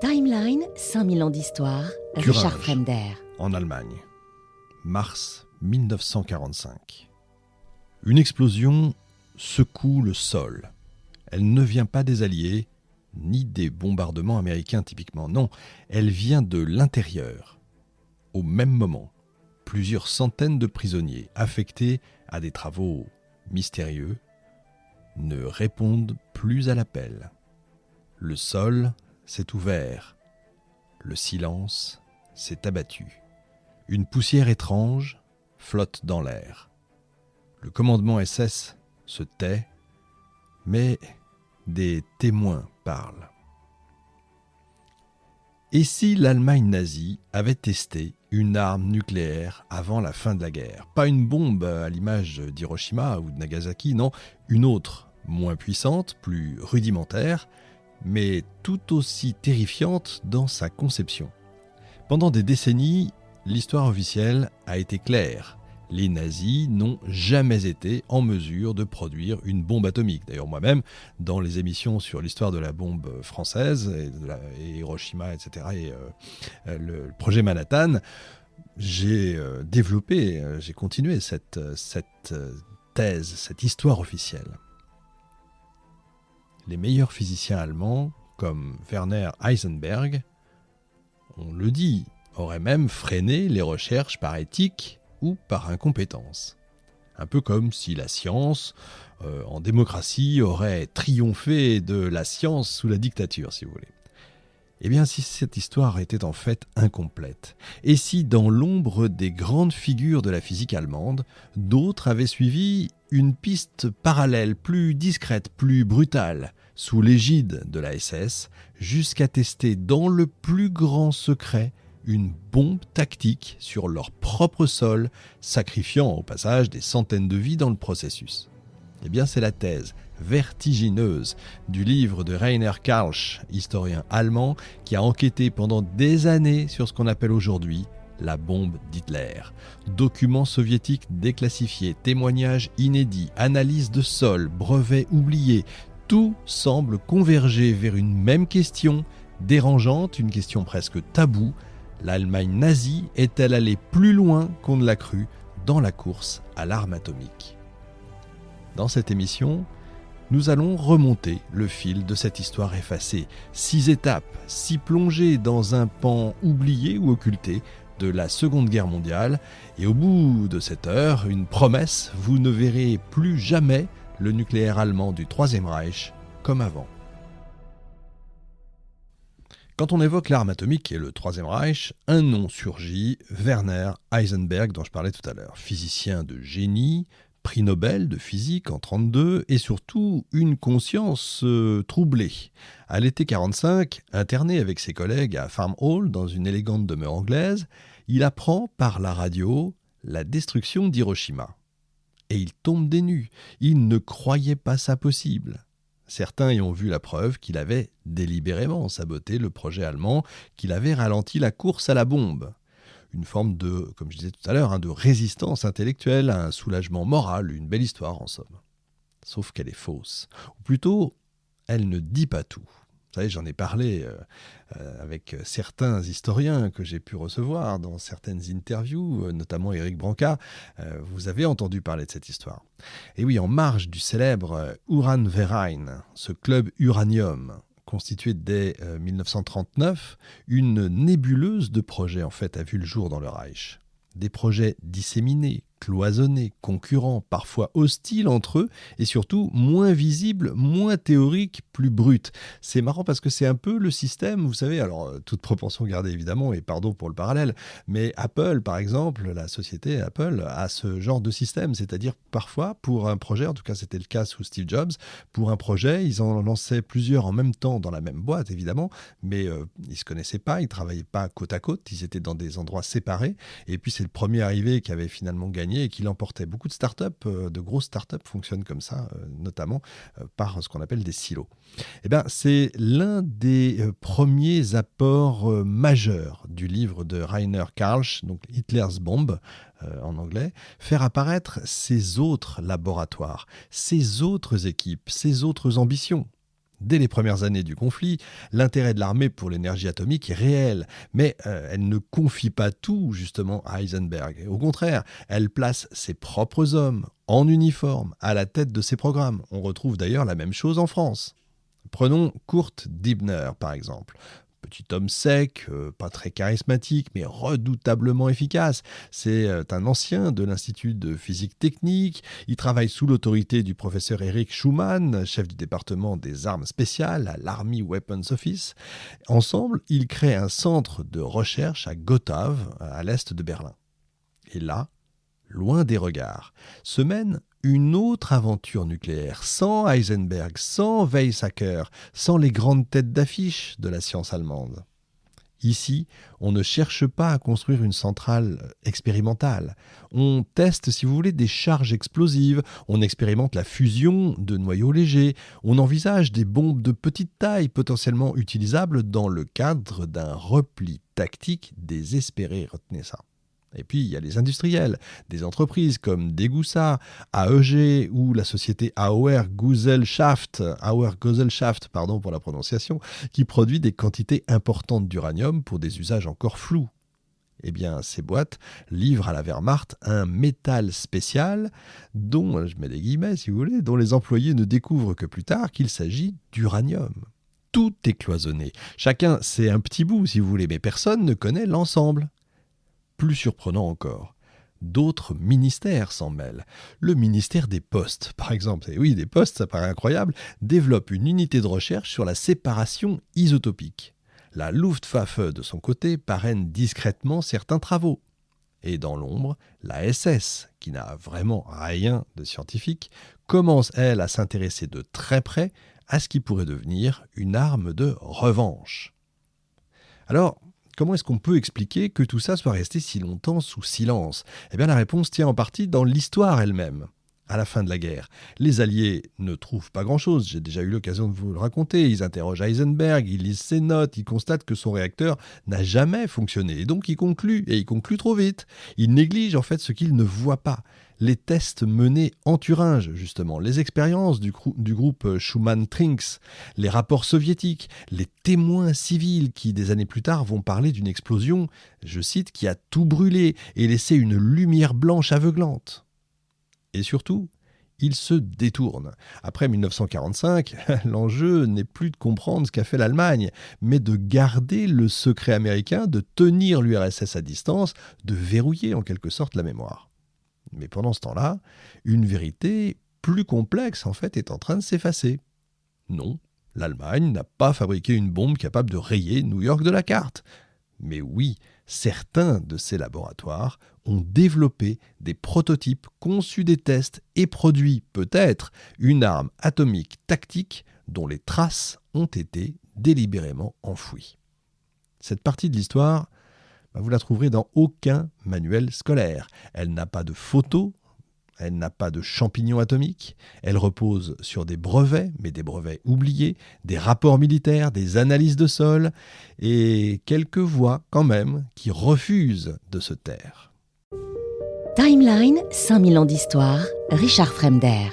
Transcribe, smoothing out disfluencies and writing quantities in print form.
Timeline, 5000 ans d'histoire, Richard Thuringe, Fremder. en Allemagne, mars 1945. Une explosion secoue le sol. Elle ne vient pas des Alliés, ni des bombardements américains typiquement. Non, elle vient de l'intérieur. Au même moment, plusieurs centaines de prisonniers affectés à des travaux mystérieux ne répondent plus à l'appel. Le sol s'est ouvert. Le silence s'est abattu. Une poussière étrange flotte dans l'air. Le commandement SS se tait, mais des témoins parlent. Et si l'Allemagne nazie avait testé une arme nucléaire avant la fin de la guerre ? Pas une bombe à l'image d'Hiroshima ou de Nagasaki, non, une autre, moins puissante, plus rudimentaire, mais tout aussi terrifiante dans sa conception. Pendant des décennies, l'histoire officielle a été claire. Les nazis n'ont jamais été en mesure de produire une bombe atomique. D'ailleurs, moi-même, dans les émissions sur l'histoire de la bombe française, et Hiroshima, etc., et le projet Manhattan, j'ai continué cette thèse, cette histoire officielle. Les meilleurs physiciens allemands, comme Werner Heisenberg, on le dit, auraient même freiné les recherches par éthique ou par incompétence. Un peu comme si la science, en démocratie, aurait triomphé de la science sous la dictature, si vous voulez. Eh bien, si cette histoire était en fait incomplète, et si dans l'ombre des grandes figures de la physique allemande, d'autres avaient suivi une piste parallèle, plus discrète, plus brutale, sous l'égide de la SS, jusqu'à tester dans le plus grand secret une bombe tactique sur leur propre sol, sacrifiant au passage des centaines de vies dans le processus. Eh bien, c'est la thèse vertigineuse du livre de Rainer Karlsch, historien allemand, qui a enquêté pendant des années sur ce qu'on appelle aujourd'hui la bombe d'Hitler. Documents soviétiques déclassifiés, témoignages inédits, analyses de sol, brevets oubliés, tout semble converger vers une même question, dérangeante, une question presque taboue. L'Allemagne nazie est-elle allée plus loin qu'on ne l'a cru dans la course à l'arme atomique ? Dans cette émission, nous allons remonter le fil de cette histoire effacée. 6 étapes, 6 plongées dans un pan oublié ou occulté de la Seconde Guerre mondiale. Et au bout de cette heure, une promesse, vous ne verrez plus jamais le nucléaire allemand du Troisième Reich comme avant. Quand on évoque l'arme atomique et le Troisième Reich, un nom surgit, Werner Heisenberg, dont je parlais tout à l'heure. Physicien de génie, prix Nobel de physique en 1932 et surtout une conscience troublée. À l'été 1945, interné avec ses collègues à Farm Hall dans une élégante demeure anglaise, il apprend par la radio la destruction d'Hiroshima. Et il tombe des nues. Il ne croyait pas ça possible. Certains y ont vu la preuve qu'il avait délibérément saboté le projet allemand, qu'il avait ralenti la course à la bombe. Une forme de, comme je disais tout à l'heure, de résistance intellectuelle, un soulagement moral, une belle histoire en somme. Sauf qu'elle est fausse. Ou plutôt, elle ne dit pas tout. Vous savez, j'en ai parlé avec certains historiens que j'ai pu recevoir dans certaines interviews, notamment Éric Branca. Vous avez entendu parler de cette histoire. Et oui, en marge du célèbre Uranverein, ce club uranium, constitué dès 1939, une nébuleuse de projets en fait a vu le jour dans le Reich. Des projets disséminés, cloisonnés, concurrents, parfois hostiles entre eux, et surtout moins visibles, moins théoriques, plus bruts. C'est marrant parce que c'est un peu le système, vous savez, alors toute proportion gardée évidemment, et pardon pour le parallèle, mais Apple par exemple, la société Apple a ce genre de système, c'est-à-dire parfois pour un projet, en tout cas c'était le cas sous Steve Jobs, pour un projet, ils en lançaient plusieurs en même temps dans la même boîte évidemment, mais ils ne se connaissaient pas, ils ne travaillaient pas côte à côte, ils étaient dans des endroits séparés, et puis c'est le premier arrivé qui avait finalement gagné et qui l'emportait. Beaucoup de startups, de grosses startups fonctionnent comme ça, notamment par ce qu'on appelle des silos. Eh bien, c'est l'un des premiers apports majeurs du livre de Rainer Karlsch, donc Hitler's Bomb en anglais, faire apparaître ces autres laboratoires, ces autres équipes, ces autres ambitions. Dès les premières années du conflit, l'intérêt de l'armée pour l'énergie atomique est réel, mais elle ne confie pas tout justement à Heisenberg. Au contraire, elle place ses propres hommes en uniforme à la tête de ses programmes. On retrouve d'ailleurs la même chose en France. Prenons Kurt Dibner par exemple. Petit homme sec, pas très charismatique, mais redoutablement efficace. C'est un ancien de l'Institut de physique technique. Il travaille sous l'autorité du professeur Eric Schumann, chef du département des armes spéciales à l'Army Weapons Office. Ensemble, ils créent un centre de recherche à Gotha, à l'est de Berlin. Et là, loin des regards, se mène une autre aventure nucléaire, sans Heisenberg, sans Weizsäcker, sans les grandes têtes d'affiche de la science allemande. Ici, on ne cherche pas à construire une centrale expérimentale. On teste, si vous voulez, des charges explosives, on expérimente la fusion de noyaux légers, on envisage des bombes de petite taille potentiellement utilisables dans le cadre d'un repli tactique désespéré, retenez ça. Et puis, il y a les industriels, des entreprises comme Degussa, AEG ou la société Auer Gesellschaft, pour la prononciation, qui produit des quantités importantes d'uranium pour des usages encore flous. Eh bien, ces boîtes livrent à la Wehrmacht un métal spécial dont, je mets des guillemets si vous voulez, dont les employés ne découvrent que plus tard qu'il s'agit d'uranium. Tout est cloisonné. Chacun sait un petit bout, si vous voulez, mais personne ne connaît l'ensemble. Plus surprenant encore, d'autres ministères s'en mêlent. Le ministère des Postes, par exemple, et oui, des Postes, ça paraît incroyable, développe une unité de recherche sur la séparation isotopique. La Luftwaffe, de son côté, parraine discrètement certains travaux. Et dans l'ombre, la SS, qui n'a vraiment rien de scientifique, commence, elle, à s'intéresser de très près à ce qui pourrait devenir une arme de revanche. Alors, comment est-ce qu'on peut expliquer que tout ça soit resté si longtemps sous silence ? Eh bien, la réponse tient en partie dans l'histoire elle-même. À la fin de la guerre, les Alliés ne trouvent pas grand-chose. J'ai déjà eu l'occasion de vous le raconter. Ils interrogent Heisenberg, ils lisent ses notes, ils constatent que son réacteur n'a jamais fonctionné. Et donc, ils concluent, et ils concluent trop vite. Ils négligent en fait ce qu'ils ne voient pas. Les tests menés en Thuringe, justement, les expériences du groupe Schumann-Trinks, les rapports soviétiques, les témoins civils qui, des années plus tard, vont parler d'une explosion, je cite, qui a tout brûlé et laissé une lumière blanche aveuglante. Et surtout, ils se détournent. Après 1945, l'enjeu n'est plus de comprendre ce qu'a fait l'Allemagne, mais de garder le secret américain, de tenir l'URSS à distance, de verrouiller en quelque sorte la mémoire. Mais pendant ce temps-là, une vérité plus complexe en fait est en train de s'effacer. Non, l'Allemagne n'a pas fabriqué une bombe capable de rayer New York de la carte. Mais oui, certains de ces laboratoires ont développé des prototypes, conçu des tests et produit peut-être une arme atomique tactique dont les traces ont été délibérément enfouies. Cette partie de l'histoire, vous la trouverez dans aucun manuel scolaire. Elle n'a pas de photos, elle n'a pas de champignons atomiques, elle repose sur des brevets, mais des brevets oubliés, des rapports militaires, des analyses de sol, et quelques voix quand même qui refusent de se taire. Timeline, 5000 ans d'histoire, Richard Fremder.